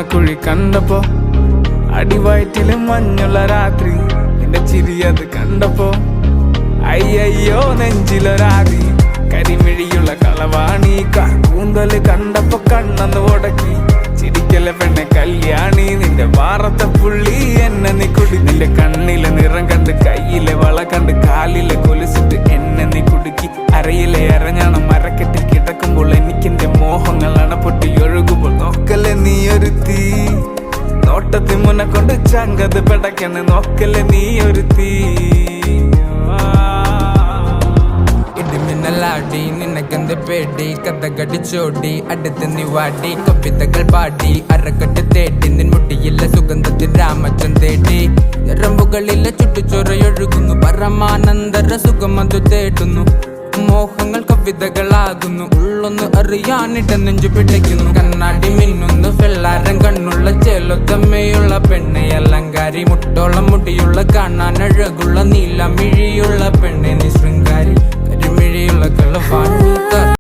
കുഴി കണ്ടപ്പോ, അടിവയറ്റില് മഞ്ഞുള്ള രാത്രി, നിന്റെ ചിരി അത് കണ്ടപ്പോ, അയ്യോ നെഞ്ചിലൊരാതി. കരിമിഴിയുള്ള കളവാണി, കൂന്തല് കണ്ടപ്പോ കണ്ണന്ന് ഉടക്കി. ചിരിക്കല പെണ്ണെ കല്യാണി, നിന്റെ വാറത്തെ പുള്ളി എന്നെ നീ കുടി. നിന്റെ കണ്ണിലെ നിറം കണ്ട്, കയ്യിലെ വള കണ്ട്, കാലിലെ കൊലുസിട്ട് എന്നെ നീ കുടുക്കി. അരയിലെ അരഞ്ഞാണം മരക്കെട്ടിൽ കിടക്കുമ്പോൾ എനിക്കെന്റെ മോഹങ്ങൾ അണപ്പൊട്ടി ഒഴുകുമ്പോൾ, നോക്കല്ലേ നീ ഒരു തീ, നോട്ടത്തി മുന്നെ കൊണ്ട് ചങ്കത് പെടക്കണ്. നോക്കല്ലേ നീ ഒരു തീ. ഇടിമിന്നലാടി നിനക്കെന്ത് പേടി, കഥകടിച്ചോടി അടുത്ത് നീ വാടി. കവിതകൾ പാടി അരക്കെട്ട് തേടി, നിൻ മുടിയിലെ സുഗന്ധത്തിൽ രാമച്ചൻ തേടി. ഞരമ്പുകളിലെ ചുട്ടുചൊറയൊഴുകുന്നു, പരമാനന്ദര സുഖമതു തേടുന്നു. മോഹങ്ങൾ കവിതകളാകുന്നു, ഉള്ളൊന്ന് അറിയാനിട നെഞ്ചു പിടിക്കുന്നു. കണ്ണാടി മിന്നുന്നു വെള്ളാരം കണ്ണുള്ള ചേലൊത്തമ്മയുള്ള പെണ്ണെ അലങ്കാരി. മുട്ടോളം മുടിയുള്ള കാണാൻ അഴകുള്ള നീലമിഴിയുള്ള പെണ്ണെ നീ ശൃംഗാരി. കരിമിഴിയുള്ള കളവാണി.